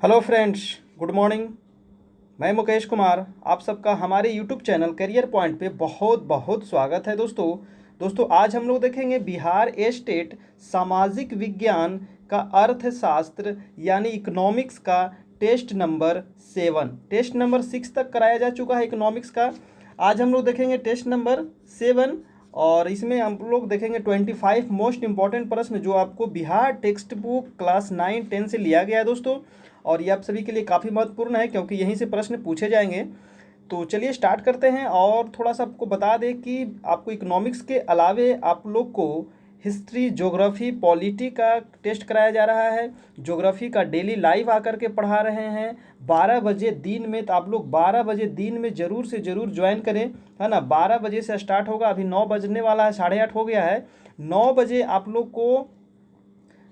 Hello friends, good morning. मैं मुकेश कुमार, आप सबका हमारे यूट्यूब चैनल करियर पॉइंट पे बहुत बहुत स्वागत है। दोस्तों आज हम लोग देखेंगे बिहार स्टेट सामाजिक विज्ञान का अर्थशास्त्र यानी इकोनॉमिक्स का टेस्ट नंबर 7। टेस्ट नंबर 6 तक कराया जा चुका है इकोनॉमिक्स का। आज हम लोग देखेंगे टेस्ट नंबर 7 और इसमें हम लोग देखेंगे 25 मोस्ट इंपॉर्टेंट प्रश्न जो आपको बिहार टेक्स्ट बुक क्लास 9-10 से लिया गया है दोस्तों। और ये आप सभी के लिए काफ़ी महत्वपूर्ण है क्योंकि यहीं से प्रश्न पूछे जाएंगे। तो चलिए स्टार्ट करते हैं और थोड़ा सा आपको बता दें कि आपको इकोनॉमिक्स के अलावे आप लोग को हिस्ट्री, ज्योग्राफी, पॉलिटी का टेस्ट कराया जा रहा है। ज्योग्राफी का डेली लाइव आकर के पढ़ा रहे हैं 12 बजे दिन में। तो आप लोग 12 बजे दिन में ज़रूर से ज़रूर ज्वाइन करें, है ना। 12 बजे से स्टार्ट होगा, अभी 9 बजने वाला है, 8:30 हो गया है। 9 बजे आप लोग को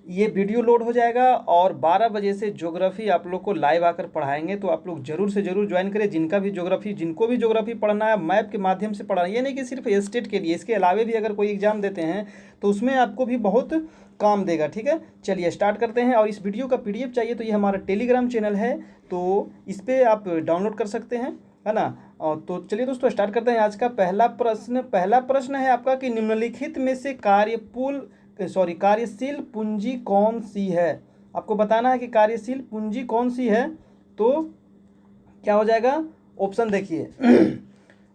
ये वीडियो लोड हो जाएगा और 12 बजे से ज्योग्राफी आप लोग को लाइव आकर पढ़ाएंगे। तो आप लोग जरूर से जरूर ज्वाइन करें। जिनको भी ज्योग्राफी पढ़ना है मैप के माध्यम से पढ़ना है, ये नहीं कि सिर्फ स्टेट के लिए, इसके अलावे भी अगर कोई एग्जाम देते हैं तो उसमें आपको भी बहुत काम देगा। ठीक है, चलिए स्टार्ट करते हैं। और इस वीडियो का PDF चाहिए तो ये हमारा टेलीग्राम चैनल है, तो इस पर आप डाउनलोड कर सकते हैं, है ना। और तो चलिए दोस्तों स्टार्ट करते हैं। आज का पहला प्रश्न है आपका कि निम्नलिखित में से कार्यशील पूंजी कौन सी है। आपको बताना है कि कार्यशील पूंजी कौन सी है। तो क्या हो जाएगा, ऑप्शन देखिए।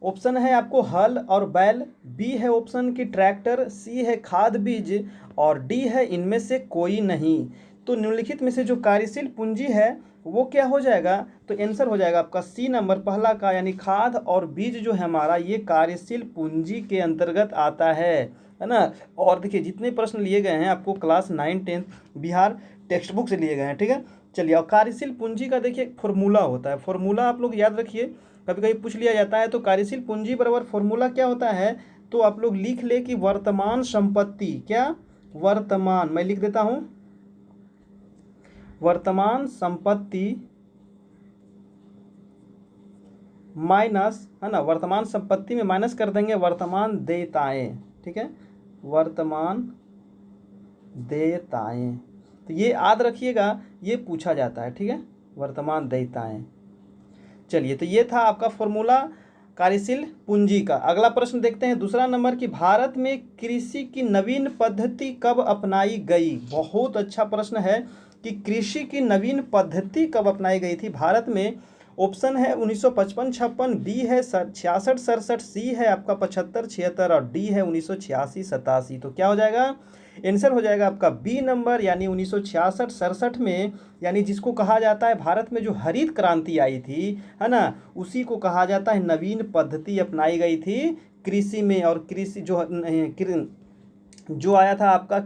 ऑप्शन है आपको हल और बैल, बी है ऑप्शन की ट्रैक्टर, सी है खाद बीज और डी है इनमें से कोई नहीं। तो निम्नलिखित में से जो कार्यशील पूंजी है वो क्या हो जाएगा, तो आंसर हो जाएगा आपका सी नंबर पहला का, यानी खाद और बीज जो है हमारा ये कार्यशील पूंजी के अंतर्गत आता है ना। और देखिए जितने प्रश्न लिए गए हैं आपको क्लास 9-10 बिहार टेक्स्ट बुक से लिए गए हैं। ठीक है, चलिए। और कार्यशील पूंजी का देखिए फॉर्मूला होता है, फॉर्मूला आप लोग याद रखिए, कभी कभी पूछ लिया जाता है। तो कार्यशील पूंजी बराबर फॉर्मूला क्या होता है, तो आप लोग लिख ले कि वर्तमान संपत्ति, क्या वर्तमान, मैं लिख देता हूं, वर्तमान संपत्ति माइनस, है ना, वर्तमान संपत्ति में माइनस कर देंगे वर्तमान देयताएं। ठीक है, वर्तमान देयताएं, तो ये याद रखिएगा, ये पूछा जाता है। ठीक है, वर्तमान देयताएं। चलिए, तो ये था आपका फॉर्मूला कार्यशील पूंजी का। अगला प्रश्न देखते हैं, दूसरा नंबर की भारत में कृषि की नवीन पद्धति कब अपनाई गई। बहुत अच्छा प्रश्न है कि कृषि की नवीन पद्धति कब अपनाई गई थी भारत में। ऑप्शन है 1955-56, बी है 66-67, सी है आपका 75-76 और डी है 1986-87। तो क्या हो जाएगा, आंसर हो जाएगा आपका बी नंबर, यानी 1966-67 में, यानी जिसको कहा जाता है भारत में जो हरित क्रांति आई थी, है ना, उसी को कहा जाता है नवीन पद्धति अपनाई गई थी कृषि में। और कृषि जो आया था आपका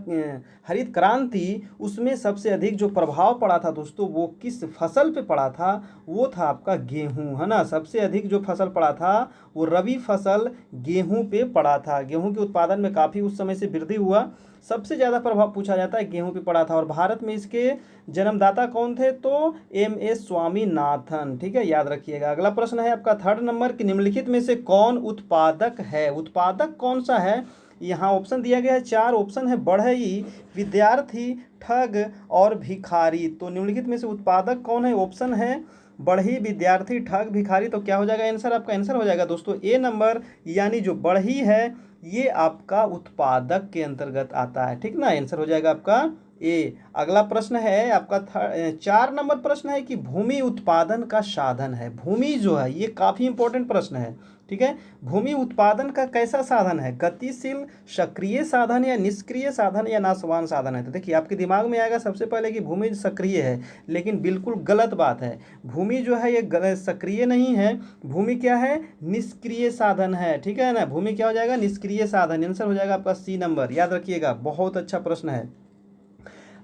हरित क्रांति, उसमें सबसे अधिक जो प्रभाव पड़ा था दोस्तों वो किस फसल पे पड़ा था, वो था आपका गेहूं, है ना। सबसे अधिक जो फसल पड़ा था वो रबी फसल गेहूं पे पड़ा था। गेहूं के उत्पादन में काफ़ी उस समय से वृद्धि हुआ, सबसे ज़्यादा प्रभाव पूछा जाता है गेहूं पे पड़ा था। और भारत में इसके जन्मदाता कौन थे, तो MS स्वामीनाथन। ठीक है, याद रखिएगा। अगला प्रश्न है आपका थर्ड नंबर कि निम्नलिखित में से कौन उत्पादक है। उत्पादक कौन सा है, यहाँ ऑप्शन दिया गया है 4 ऑप्शन है, बढ़ई, विद्यार्थी, ठग और भिखारी। तो निम्नलिखित में से उत्पादक कौन है, ऑप्शन है बढ़ई, विद्यार्थी, ठग, भिखारी। तो क्या हो जाएगा आंसर, आपका आंसर हो जाएगा दोस्तों ए नंबर, यानी जो बढ़ई है ये आपका उत्पादक के अंतर्गत आता है। ठीक ना, आंसर हो जाएगा आपका ए। अगला प्रश्न है आपका 4 नंबर प्रश्न है कि भूमि उत्पादन का साधन है। भूमि जो है ये काफ़ी इंपॉर्टेंट प्रश्न है। ठीक है, भूमि उत्पादन का कैसा साधन है, गतिशील, सक्रिय साधन या निष्क्रिय साधन या नाशवान साधन है। तो देखिए आपके दिमाग में आएगा सबसे पहले कि भूमि सक्रिय है, लेकिन बिल्कुल गलत बात है। भूमि जो है ये सक्रिय नहीं है, भूमि क्या है, निष्क्रिय साधन है। ठीक है ना, भूमि क्या हो जाएगा, निष्क्रिय साधन। आंसर हो जाएगा आपका सी नंबर, याद रखिएगा, बहुत अच्छा प्रश्न है।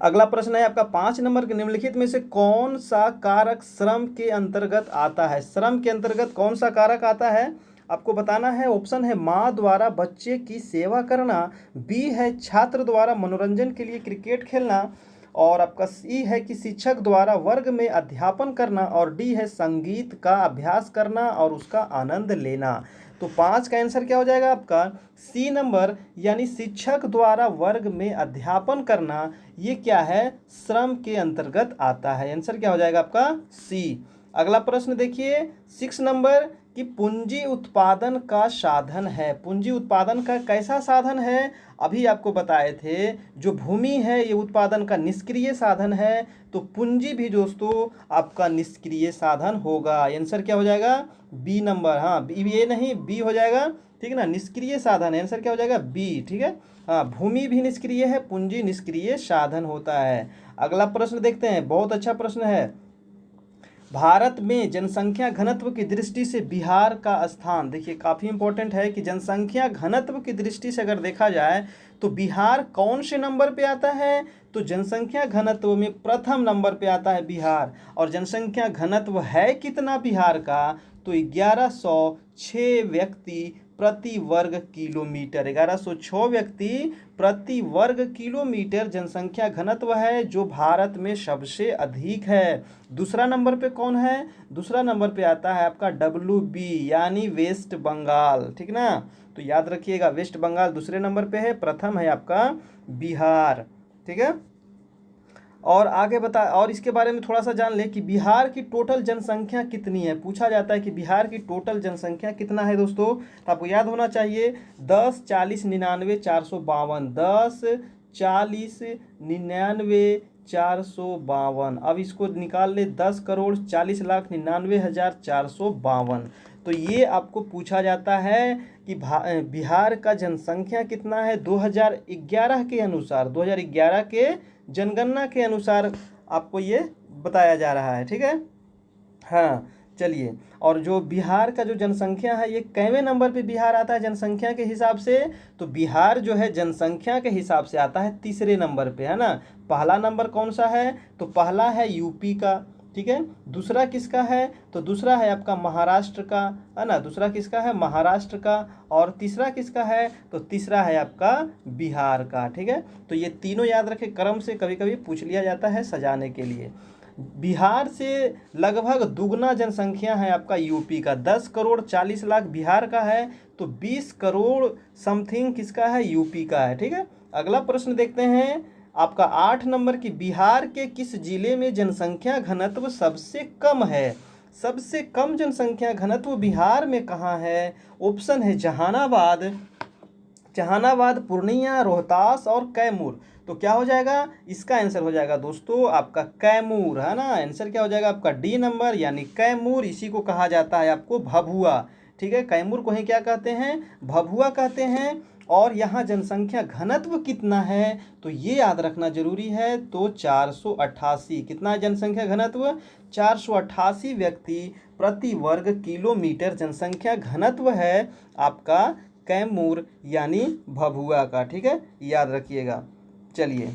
अगला प्रश्न है आपका 5 नंबर के निम्नलिखित में से कौन सा कारक श्रम के अंतर्गत आता है। श्रम के अंतर्गत कौन सा कारक आता है आपको बताना है। ऑप्शन है माँ द्वारा बच्चे की सेवा करना, बी है छात्र द्वारा मनोरंजन के लिए क्रिकेट खेलना और आपका सी है कि शिक्षक द्वारा वर्ग में अध्यापन करना और डी है संगीत का अभ्यास करना और उसका आनंद लेना। तो तो 5 का आंसर क्या हो जाएगा आपका सी नंबर, यानी शिक्षक द्वारा वर्ग में अध्यापन करना, ये क्या है, श्रम के अंतर्गत आता है। आंसर क्या हो जाएगा आपका सी। अगला प्रश्न देखिए 6 नंबर कि पूंजी उत्पादन का साधन है। पूंजी उत्पादन का कैसा साधन है, अभी आपको बताए थे, जो भूमि है ये उत्पादन का निष्क्रिय साधन है, तो पूंजी भी दोस्तों आपका निष्क्रिय साधन होगा। आंसर क्या हो जाएगा बी नंबर, हाँ बी, ये नहीं बी हो जाएगा, ठीक है ना, निष्क्रिय साधन है। आंसर क्या हो जाएगा बी, ठीक है। हाँ, भूमि भी निष्क्रिय है, पूंजी निष्क्रिय साधन होता है। अगला प्रश्न देखते हैं, बहुत अच्छा प्रश्न है। भारत में जनसंख्या घनत्व की दृष्टि से बिहार का स्थान, देखिए काफ़ी इंपॉर्टेंट है कि जनसंख्या घनत्व की दृष्टि से अगर देखा जाए तो बिहार कौन से नंबर पे आता है, तो जनसंख्या घनत्व में प्रथम नंबर पे आता है बिहार। और जनसंख्या घनत्व है कितना बिहार का, तो 1106 व्यक्ति प्रति वर्ग किलोमीटर, 1106 व्यक्ति प्रति वर्ग किलोमीटर जनसंख्या घनत्व है, जो भारत में सबसे अधिक है। दूसरा नंबर पे कौन है, दूसरा नंबर पे आता है आपका WB यानी वेस्ट बंगाल, ठीक ना। तो याद रखिएगा वेस्ट बंगाल दूसरे नंबर पे है, प्रथम है आपका बिहार, ठीक है। और आगे बता, और इसके बारे में थोड़ा सा जान ले कि बिहार की टोटल जनसंख्या कितनी है। पूछा जाता है कि बिहार की टोटल जनसंख्या कितना है दोस्तों, तो आपको याद होना चाहिए 10 40 99 452, 10 40 99 452। अब इसको निकाल ले 10,40,40,99,452। तो ये आपको पूछा जाता है कि बिहार का जनसंख्या कितना है 2011 के अनुसार, 2011 के जनगणना के अनुसार आपको ये बताया जा रहा है, ठीक है। हाँ चलिए, और जो बिहार का जो जनसंख्या है ये कैवें नंबर पे बिहार आता है जनसंख्या के हिसाब से, तो बिहार जो है जनसंख्या के हिसाब से आता है तीसरे नंबर पे, है ना। पहला नंबर कौन सा है, तो पहला है यूपी का, ठीक है। दूसरा किसका है, तो दूसरा है आपका महाराष्ट्र का, है ना, दूसरा किसका है महाराष्ट्र का। और तीसरा किसका है, तो तीसरा है आपका बिहार का, ठीक है। तो ये तीनों याद रखें, क्रम से कभी कभी पूछ लिया जाता है सजाने के लिए। बिहार से लगभग दुगना जनसंख्या है आपका यूपी का, 10,40,00,000 बिहार का है, तो 20 करोड़ समथिंग किसका है, यूपी का है, ठीक है। अगला प्रश्न देखते हैं आपका 8 नंबर की बिहार के किस जिले में जनसंख्या घनत्व सबसे कम है। सबसे कम जनसंख्या घनत्व बिहार में कहाँ है, ऑप्शन है जहानाबाद, पूर्णिया, रोहतास और कैमूर। तो क्या हो जाएगा, इसका आंसर हो जाएगा दोस्तों आपका कैमूर, है ना। आंसर क्या हो जाएगा आपका डी नंबर, यानी कैमूर। इसी को कहा जाता है आपको भभुआ, ठीक है। कैमूर को ही क्या कहते हैं, भभुआ कहते हैं। और यहाँ जनसंख्या घनत्व कितना है, तो ये याद रखना जरूरी है, तो 488। कितना है जनसंख्या घनत्व, 488 व्यक्ति प्रति वर्ग किलोमीटर जनसंख्या घनत्व है आपका कैमूर यानी भभुआ का, ठीक है, याद रखिएगा। चलिए,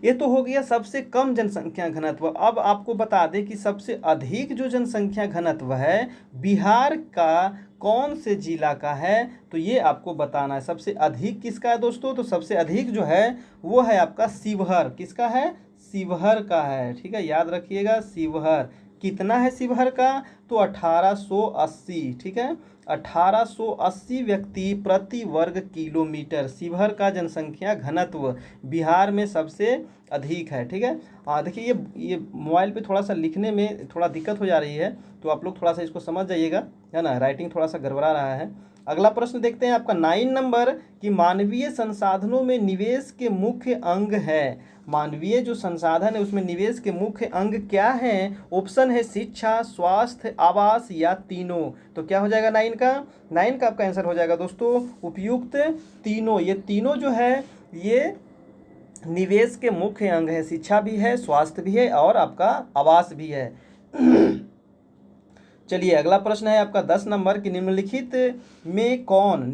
ये तो हो गया सबसे कम जनसंख्या घनत्व। अब आपको बता दें कि सबसे अधिक जो जनसंख्या घनत्व है बिहार का कौन से जिला का है, तो ये आपको बताना है। सबसे अधिक किसका है दोस्तों, तो सबसे अधिक जो है वो है आपका शिवहर। किसका है, शिवहर का है, ठीक है, याद रखिएगा शिवहर। कितना है शिवहर का, तो 1880, ठीक है, 1880 व्यक्ति प्रति वर्ग किलोमीटर शिवहर का जनसंख्या घनत्व बिहार में सबसे अधिक है, ठीक है। देखिए ये मोबाइल पे थोड़ा सा लिखने में थोड़ा दिक्कत हो जा रही है, तो आप लोग थोड़ा सा इसको समझ जाइएगा, है ना, राइटिंग थोड़ा सा गड़बड़ा रहा है। अगला प्रश्न देखते हैं आपका 9 नंबर कि मानवीय संसाधनों में निवेश के मुख्य अंग है। मानवीय जो संसाधन है उसमें निवेश के मुख्य अंग क्या हैं, ऑप्शन है शिक्षा, स्वास्थ्य, आवास या तीनों। तो क्या हो जाएगा 9 का, 9 का आपका आंसर हो जाएगा दोस्तों उपयुक्त तीनों। ये तीनों जो है ये निवेश के मुख्य अंग है, शिक्षा भी है, स्वास्थ्य भी है और आपका आवास भी है। चलिए, अगला प्रश्न है आपका 10 नंबर कि निम्नलिखित में कौन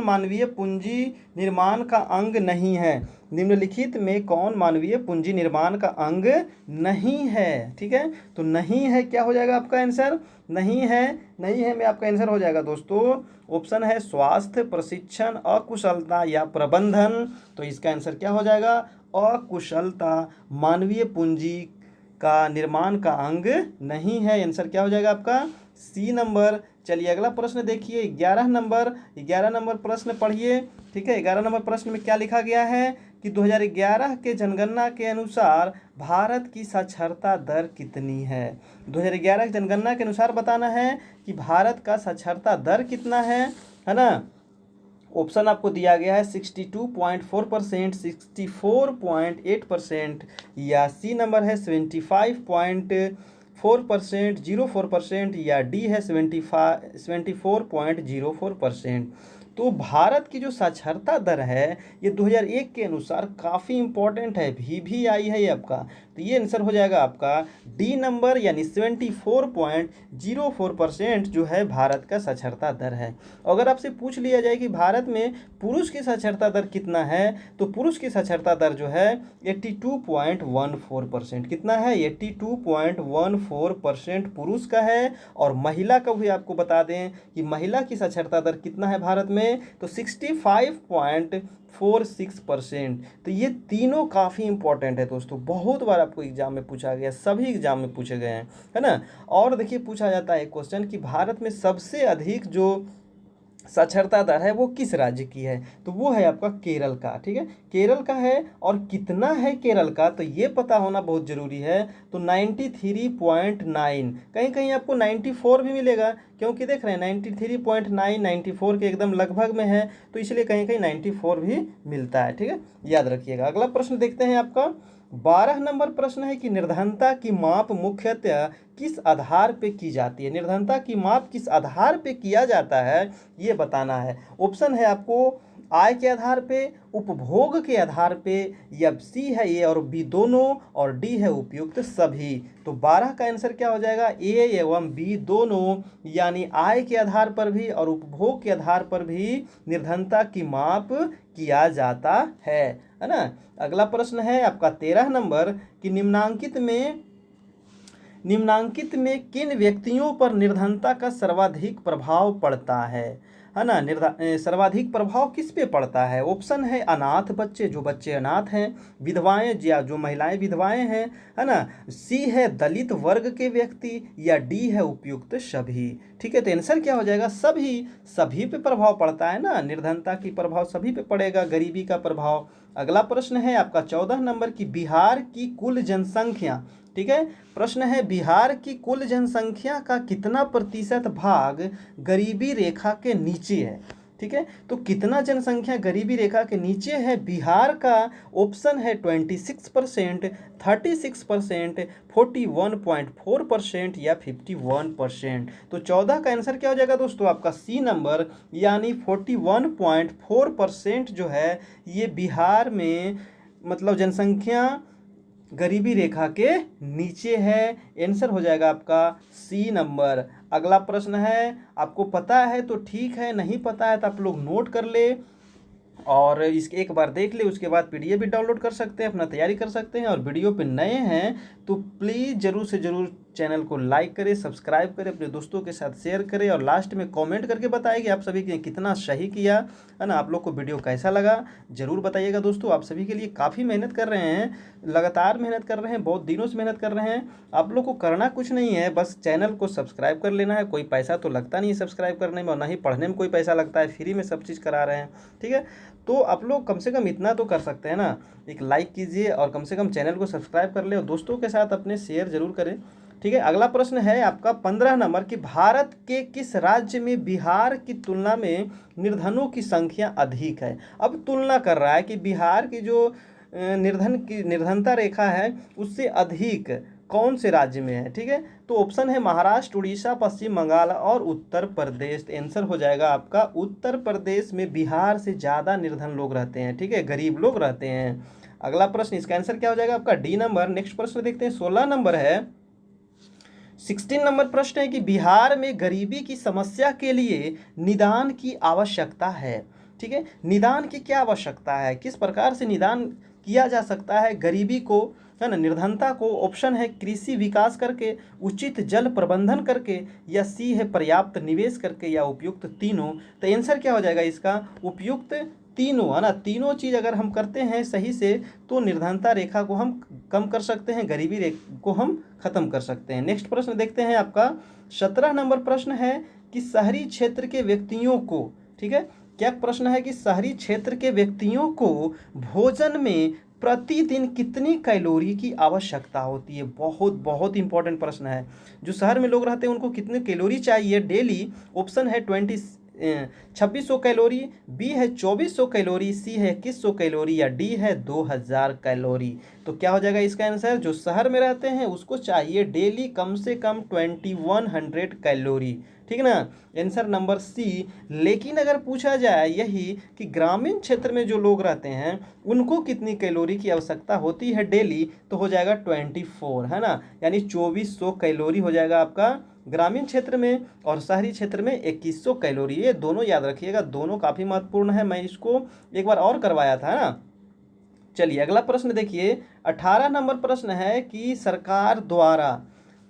मानवीय पूंजी निर्माण का अंग नहीं है। निम्नलिखित में कौन मानवीय पूंजी निर्माण का अंग नहीं है, ठीक है। तो नहीं है क्या हो जाएगा आपका आंसर, नहीं है में आपका आंसर हो जाएगा दोस्तों, ऑप्शन है स्वास्थ्य, प्रशिक्षण, अकुशलता या प्रबंधन। तो इसका आंसर क्या हो जाएगा, अकुशलता मानवीय पूंजी का निर्माण का अंग नहीं है। आंसर क्या हो जाएगा आपका सी नंबर, चलिए अगला प्रश्न देखिए 11 नंबर प्रश्न पढ़िए। ठीक है, 11 नंबर प्रश्न में क्या लिखा गया है कि 2011 के जनगणना के अनुसार भारत की साक्षरता दर कितनी है। 2011 की जनगणना के अनुसार बताना है कि भारत का साक्षरता दर कितना है ना। ऑप्शन आपको दिया गया है 62.4%, 64.8% या सी नंबर है 75.4%, 04% या डी है 74.04%। तो भारत की जो साक्षरता दर है ये 2001 के अनुसार काफ़ी इंपॉर्टेंट है, भी आई है ये आपका। तो ये आंसर हो जाएगा आपका डी नंबर, यानी 74.04% जो है भारत का साक्षरता दर है। अगर आपसे पूछ लिया जाए कि भारत में पुरुष की साक्षरता दर कितना है, तो पुरुष की साक्षरता दर जो है 82.14%। कितना है? 82.14% पुरुष का है। और महिला का भी आपको बता दें कि महिला की साक्षरता दर कितना है भारत में, तो 65.46%। तो ये तीनों काफ़ी इंपॉर्टेंट है दोस्तों, बहुत बार आपको एग्जाम में पूछा गया, सभी एग्जाम में पूछे गए हैं, है ना। और देखिए पूछा जाता है क्वेश्चन कि भारत में सबसे अधिक जो साक्षरता दर है वो किस राज्य की है, तो वो है आपका केरल का। ठीक है, केरल का है। और कितना है केरल का, तो ये पता होना बहुत ज़रूरी है। तो 93.9, कहीं कहीं आपको 94 भी मिलेगा, क्योंकि देख रहे हैं 93.9 94 के एकदम लगभग में है, तो इसलिए कहीं कहीं 94 भी मिलता है। ठीक है, याद रखिएगा। अगला प्रश्न देखते हैं आपका 12 नंबर प्रश्न है कि निर्धनता की माप मुख्यतः किस आधार पे की जाती है। निर्धनता की माप किस आधार पे किया जाता है ये बताना है। ऑप्शन है आपको आय के आधार पे, उपभोग के आधार पे, या सी है ए और बी दोनों, और डी है उपयुक्त सभी। तो 12 का आंसर क्या हो जाएगा? ए एवं बी दोनों, यानी आय के आधार पर भी और उपभोग के आधार पर भी निर्धनता की माप किया जाता है ना। अगला प्रश्न है आपका 13 नंबर कि निम्नांकित में किन व्यक्तियों पर निर्धनता का सर्वाधिक प्रभाव पड़ता है ना। सर्वाधिक प्रभाव किस पे पड़ता है? ऑप्शन है अनाथ बच्चे, जो बच्चे अनाथ हैं, विधवाएं या जो महिलाएं विधवाएं हैं, है ना। सी है दलित वर्ग के व्यक्ति, या डी है उपयुक्त सभी। ठीक है, तो आंसर क्या हो जाएगा? सभी पे प्रभाव पड़ता है ना, निर्धनता की प्रभाव सभी पे पड़ेगा, गरीबी का प्रभाव। अगला प्रश्न है आपका 14 नंबर की बिहार की कुल जनसंख्या। ठीक है, प्रश्न है बिहार की कुल जनसंख्या का कितना प्रतिशत भाग गरीबी रेखा के नीचे है। ठीक है, तो कितना जनसंख्या गरीबी रेखा के नीचे है बिहार का? ऑप्शन है 26%, 36%, 41.4% या 51%। तो 14 का आंसर क्या हो जाएगा दोस्तों? आपका सी नंबर, यानी 41.4% जो है ये बिहार में मतलब जनसंख्या गरीबी रेखा के नीचे है। आंसर हो जाएगा आपका सी नंबर। अगला प्रश्न है, आपको पता है तो ठीक है, नहीं पता है तो आप लोग नोट कर ले और इसके एक बार देख ले, उसके बाद पीडीएफ भी डाउनलोड कर सकते हैं, अपना तैयारी कर सकते हैं। और वीडियो पे नए हैं तो प्लीज़ ज़रूर से ज़रूर चैनल को लाइक करें, सब्सक्राइब करें, अपने दोस्तों के साथ शेयर करें, और लास्ट में कमेंट करके बताइए कि आप सभी ने कितना सही किया, है ना। आप लोग को वीडियो कैसा लगा ज़रूर बताइएगा दोस्तों। आप सभी के लिए काफ़ी मेहनत कर रहे हैं, लगातार मेहनत कर रहे हैं, बहुत दिनों से मेहनत कर रहे हैं। आप लोग को करना कुछ नहीं है, बस चैनल को सब्सक्राइब कर लेना है। कोई पैसा तो लगता नहीं है सब्सक्राइब करने में, और ना ही पढ़ने में कोई पैसा लगता है, फ्री में सब चीज़ करा रहे हैं। ठीक है, तो आप लोग कम से कम इतना तो कर सकते हैं ना, एक लाइक कीजिए और कम से कम चैनल को सब्सक्राइब कर ले, और दोस्तों के साथ अपने शेयर जरूर करें। ठीक है, अगला प्रश्न है आपका 15 नंबर कि भारत के किस राज्य में बिहार की तुलना में निर्धनों की संख्या अधिक है। अब तुलना कर रहा है कि बिहार की जो निर्धनता रेखा है उससे अधिक कौन से राज्य में है। ठीक है, तो ऑप्शन है महाराष्ट्र, उड़ीसा, पश्चिम बंगाल और उत्तर प्रदेश। आंसर हो जाएगा आपका उत्तर प्रदेश में बिहार से ज़्यादा निर्धन लोग रहते हैं। ठीक है, गरीब लोग रहते हैं। अगला प्रश्न, इसका आंसर क्या हो जाएगा? आपका डी नंबर। नेक्स्ट प्रश्न देखते हैं, 16 नंबर है, 16 नंबर प्रश्न है कि बिहार में गरीबी की समस्या के लिए निदान की आवश्यकता है। ठीक है, निदान की क्या आवश्यकता है, किस प्रकार से निदान किया जा सकता है गरीबी को, है ना, निर्धनता को? ऑप्शन है कृषि विकास करके, उचित जल प्रबंधन करके, या सी है पर्याप्त निवेश करके, या उपयुक्त तीनों। तो आंसर क्या हो जाएगा इसका? उपयुक्त तीनों, है ना। तीनों चीज़ अगर हम करते हैं सही से तो निर्धनता रेखा को हम कम कर सकते हैं, गरीबी रेखा को हम खत्म कर सकते हैं। नेक्स्ट प्रश्न देखते हैं आपका 17 नंबर प्रश्न है कि शहरी क्षेत्र के व्यक्तियों को, ठीक है, क्या प्रश्न है कि शहरी क्षेत्र के व्यक्तियों को भोजन में प्रतिदिन कितनी कैलोरी की आवश्यकता होती है। बहुत बहुत इंपॉर्टेंट प्रश्न है। जो शहर में लोग रहते हैं उनको कितनी कैलोरी चाहिए डेली। ऑप्शन है 2600 कैलोरी, बी है 2400 कैलोरी, सी है 2100 कैलोरी, या डी है 2000 कैलोरी। तो क्या हो जाएगा इसका आंसर, जो शहर में रहते हैं उसको चाहिए डेली कम से कम 2100 कैलोरी, ठीक ना। Answer number C. लेकिन अगर पूछा जाए यही कि ग्रामीण क्षेत्र में जो लोग रहते हैं उनको कितनी कैलोरी की आवश्यकता होती है डेली, तो हो जाएगा 24, है ना, यानी 2400 कैलोरी हो जाएगा आपका ग्रामीण क्षेत्र में, और शहरी क्षेत्र में 2100 कैलोरी। ये दोनों याद रखिएगा, दोनों काफ़ी महत्वपूर्ण है। मैं इसको एक बार और करवाया था ना। चलिए अगला प्रश्न देखिए, 18 नंबर प्रश्न है कि सरकार द्वारा,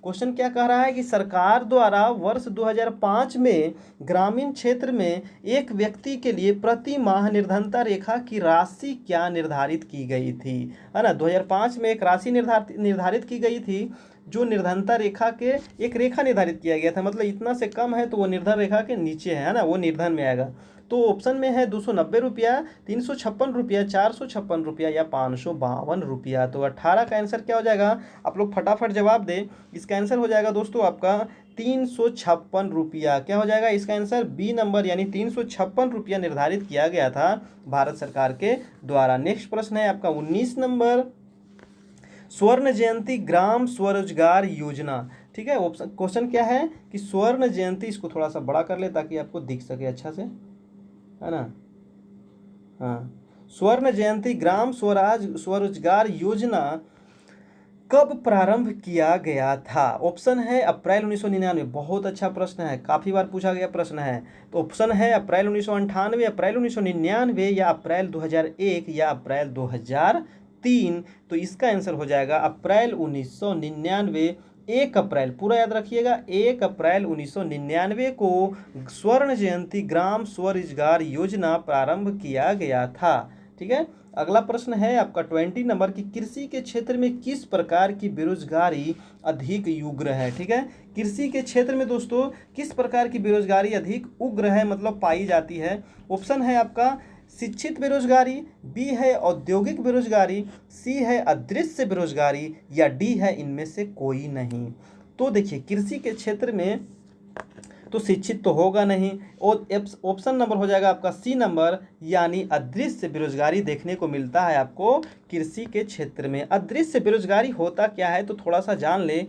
क्वेश्चन क्या कह रहा है कि सरकार द्वारा वर्ष 2005 में ग्रामीण क्षेत्र में एक व्यक्ति के लिए प्रति माह निर्धनता रेखा की राशि क्या निर्धारित की गई थी, है ना। 2005 में एक राशि निर्धारित की गई थी, जो निर्धनता रेखा के एक रेखा निर्धारित किया गया था, मतलब इतना से कम है तो वो निर्धन रेखा के नीचे है ना, वो निर्धन में आएगा। तो ऑप्शन में है 290 रुपया, 356 रुपया, 456 रुपया, या 552 रुपया। तो 18 का आंसर क्या हो जाएगा, आप लोग फटाफट जवाब दें। इसका आंसर हो जाएगा दोस्तों आपका 356 रुपया। क्या हो जाएगा इसका आंसर, बी नंबर, यानी 356 रुपया निर्धारित किया गया था भारत सरकार के द्वारा। नेक्स्ट प्रश्न है आपका 19 नंबर, स्वर्ण जयंती ग्राम स्वरोजगार योजना, ठीक है। ऑप्शन क्वेश्चन क्या है कि स्वर्ण जयंती, इसको थोड़ा सा बड़ा कर ले ताकि आपको दिख सके अच्छा से, है ना। हाँ, स्वर्ण जयंती ग्राम स्वरोजगार योजना कब प्रारंभ किया गया था। ऑप्शन है अप्रैल 1999, बहुत अच्छा प्रश्न है, काफ़ी बार पूछा गया प्रश्न है। तो ऑप्शन है अप्रैल 1998, अप्रैल 1999, या अप्रैल 2001, या अप्रैल 2003। तो इसका आंसर हो जाएगा अप्रैल 1999। 1 अप्रैल, पूरा याद रखिएगा, 1 अप्रैल 1999 को स्वर्ण जयंती ग्राम स्वरोजगार योजना प्रारंभ किया गया था, ठीक है। अगला प्रश्न है आपका 20 नंबर की, कृषि के क्षेत्र में किस प्रकार की बेरोजगारी अधिक उग्र है, ठीक है। कृषि के क्षेत्र में दोस्तों किस प्रकार की बेरोजगारी अधिक उग्र है, मतलब पाई जाती है। ऑप्शन है आपका शिक्षित बेरोजगारी, बी है औद्योगिक बेरोजगारी, सी है अदृश्य बेरोजगारी, या डी है इनमें से कोई नहीं। तो देखिए कृषि के क्षेत्र में तो शिक्षित तो होगा नहीं, और ऑप्शन नंबर हो जाएगा आपका सी नंबर, यानी अदृश्य बेरोजगारी देखने को मिलता है आपको कृषि के क्षेत्र में। अदृश्य बेरोजगारी होता क्या है तो थोड़ा सा जान ले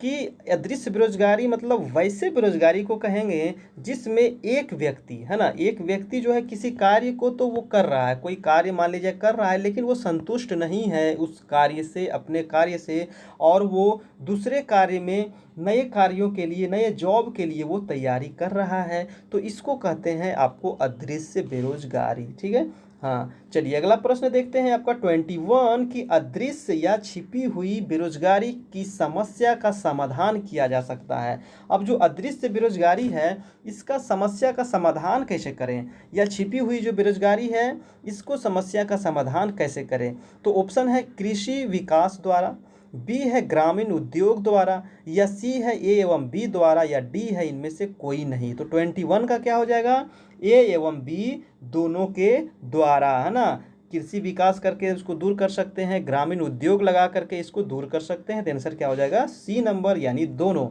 कि अदृश्य बेरोजगारी मतलब वैसे बेरोजगारी को कहेंगे जिसमें एक व्यक्ति, है ना, एक व्यक्ति जो है किसी कार्य को तो वो कर रहा है, कोई कार्य मान लीजिए कर रहा है, लेकिन वो संतुष्ट नहीं है उस कार्य से, अपने कार्य से, और वो दूसरे कार्य में, नए कार्यों के लिए, नए जॉब के लिए वो तैयारी कर रहा है, तो इसको कहते हैं आपको अदृश्य बेरोजगारी, ठीक है। हाँ, चलिए अगला प्रश्न देखते हैं आपका 21 की अदृश्य या छिपी हुई बेरोजगारी की समस्या का समाधान किया जा सकता है। अब जो अदृश्य बेरोजगारी है इसका समस्या का समाधान कैसे करें, या छिपी हुई जो बेरोजगारी है इसको समस्या का समाधान कैसे करें। तो ऑप्शन है कृषि विकास द्वारा, बी है ग्रामीण उद्योग द्वारा, या सी है ए एवं बी द्वारा, या डी है इनमें से कोई नहीं। तो 21 का क्या हो जाएगा, ए एवं बी दोनों के द्वारा, है ना। कृषि विकास करके उसको दूर कर सकते हैं, ग्रामीण उद्योग लगा करके इसको दूर कर सकते हैं। तो आंसर क्या हो जाएगा, सी नंबर, यानी दोनों।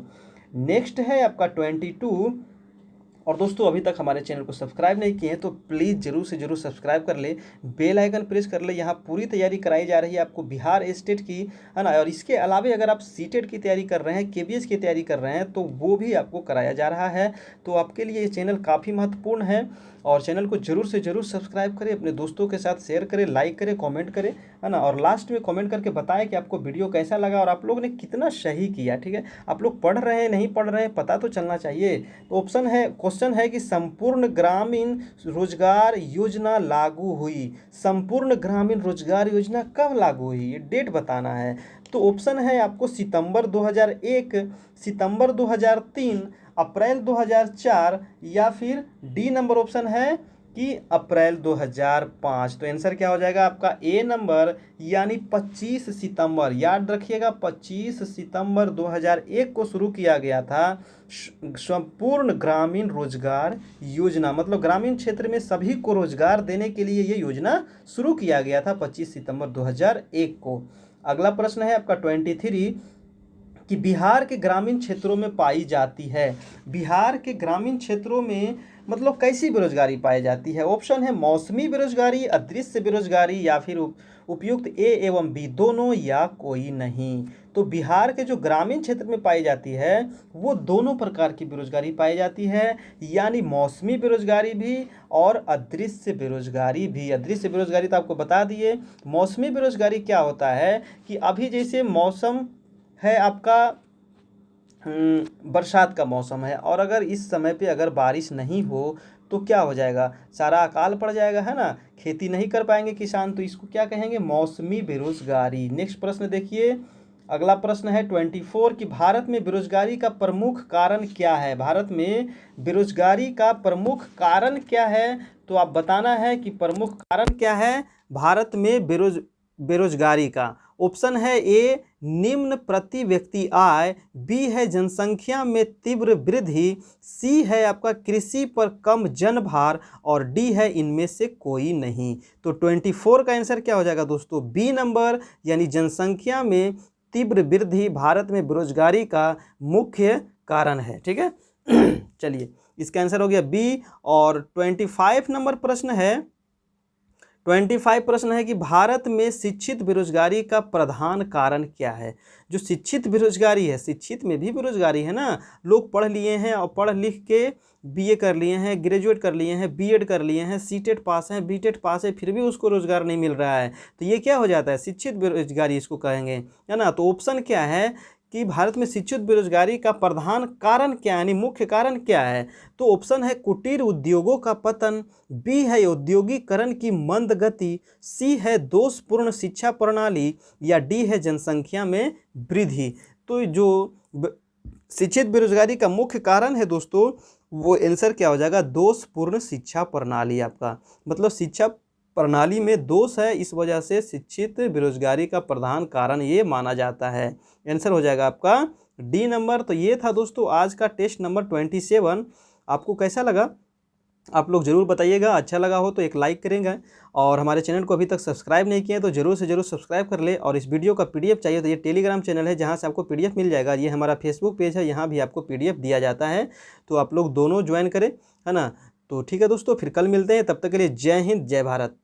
नेक्स्ट है आपका 22, और दोस्तों अभी तक हमारे चैनल को सब्सक्राइब नहीं किए हैं तो प्लीज़ जरूर से जरूर सब्सक्राइब कर ले, बेल आइकन प्रेस कर ले। यहाँ पूरी तैयारी कराई जा रही है आपको बिहार स्टेट की, है ना, और इसके अलावा अगर आप सीटेट की तैयारी कर रहे हैं, केबीएस की तैयारी कर रहे हैं, तो वो भी आपको कराया जा रहा है। तो आपके लिए ये चैनल काफ़ी महत्वपूर्ण है, और चैनल को जरूर से जरूर सब्सक्राइब करें, अपने दोस्तों के साथ शेयर करें, लाइक करें, कमेंट करें, है ना, और लास्ट में कमेंट करके बताएं कि आपको वीडियो कैसा लगा और आप लोग ने कितना सही किया, ठीक है। आप लोग पढ़ रहे हैं नहीं पढ़ रहे हैं पता तो चलना चाहिए। तो ऑप्शन है, क्वेश्चन है कि संपूर्ण ग्रामीण रोजगार योजना लागू हुई, संपूर्ण ग्रामीण रोजगार योजना कब लागू हुई, ये डेट बताना है। तो ऑप्शन है आपको सितंबर 2001, सितंबर 2003, अप्रैल 2004, या फिर डी नंबर ऑप्शन है कि अप्रैल 2005। तो आंसर क्या हो जाएगा आपका ए नंबर, यानी 25 सितंबर। याद रखिएगा 25 सितंबर 2001 को शुरू किया गया था संपूर्ण ग्रामीण रोजगार योजना। मतलब ग्रामीण क्षेत्र में सभी को रोजगार देने के लिए ये योजना शुरू किया गया था 25 सितंबर 2001 को। अगला प्रश्न है आपका 23 कि बिहार के ग्रामीण क्षेत्रों में पाई जाती है। बिहार के ग्रामीण क्षेत्रों में मतलब कैसी बेरोजगारी पाई जाती है? ऑप्शन है मौसमी बेरोजगारी, अदृश्य बेरोजगारी, या फिर उपयुक्त ए एवं बी दोनों, या कोई नहीं। तो बिहार के जो ग्रामीण क्षेत्र में पाई जाती है वो दोनों प्रकार की बेरोजगारी पाई जाती है, यानी मौसमी बेरोजगारी भी और अदृश्य बेरोजगारी भी। अदृश्य बेरोजगारी तो आपको बता दिए। मौसमी बेरोजगारी क्या होता है कि अभी जैसे मौसम है आपका बरसात का मौसम है, और अगर इस समय पे अगर बारिश नहीं हो तो क्या हो जाएगा, सारा अकाल पड़ जाएगा, है ना, खेती नहीं कर पाएंगे किसान। तो इसको क्या कहेंगे, मौसमी बेरोजगारी। नेक्स्ट प्रश्न देखिए, अगला प्रश्न है 24 कि भारत में बेरोजगारी का प्रमुख कारण क्या है? भारत में बेरोजगारी का प्रमुख कारण क्या है? तो आप बताना है कि प्रमुख कारण क्या है भारत में बेरोजगारी का। ऑप्शन है ए निम्न प्रति व्यक्ति आय, बी है जनसंख्या में तीव्र वृद्धि, सी है आपका कृषि पर कम जनभार, और डी है इनमें से कोई नहीं। तो 24 का आंसर क्या हो जाएगा दोस्तों, बी नंबर, यानी जनसंख्या में तीव्र वृद्धि भारत में बेरोजगारी का मुख्य कारण है। ठीक है चलिए, इसका आंसर हो गया बी। और 25 नंबर प्रश्न है, 25 प्रश्न है कि भारत में शिक्षित बेरोजगारी का प्रधान कारण क्या है? जो शिक्षित बेरोजगारी है, शिक्षित में भी बेरोजगारी है ना, लोग पढ़ लिए हैं और पढ़ लिख के बीए कर लिए हैं, ग्रेजुएट कर लिए हैं, बीएड कर लिए हैं, सीटेट पास हैं, बीटेट पास है, फिर भी उसको रोजगार नहीं मिल रहा है। तो ये क्या हो जाता है, शिक्षित बेरोजगारी इसको कहेंगे, है ना। तो ऑप्शन क्या है कि भारत में शिक्षित बेरोजगारी का प्रधान कारण क्या है, यानी मुख्य कारण क्या है? तो ऑप्शन है कुटीर उद्योगों का पतन, बी है औद्योगिकरण की मंद गति, सी है दोषपूर्ण शिक्षा प्रणाली, या डी है जनसंख्या में वृद्धि। तो जो शिक्षित बेरोजगारी का मुख्य कारण है दोस्तों, वो आंसर क्या हो जाएगा, दोषपूर्ण शिक्षा प्रणाली। आपका मतलब शिक्षा प्रणाली में दोष है, इस वजह से शिक्षित बेरोजगारी का प्रधान कारण ये माना जाता है। आंसर हो जाएगा आपका डी नंबर। तो ये था दोस्तों आज का टेस्ट नंबर 27। आपको कैसा लगा आप लोग ज़रूर बताइएगा। अच्छा लगा हो तो एक लाइक करेंगे, और हमारे चैनल को अभी तक सब्सक्राइब नहीं किए तो ज़रूर से ज़रूर सब्सक्राइब कर ले। और इस वीडियो का पीडीएफ चाहिए तो ये टेलीग्राम चैनल है जहाँ से आपको पीडीएफ मिल जाएगा। ये हमारा फेसबुक पेज है, यहाँ भी आपको पीडीएफ दिया जाता है, तो आप लोग दोनों ज्वाइन करें, है ना। तो ठीक है दोस्तों, फिर कल मिलते हैं, तब तक के लिए जय हिंद जय भारत।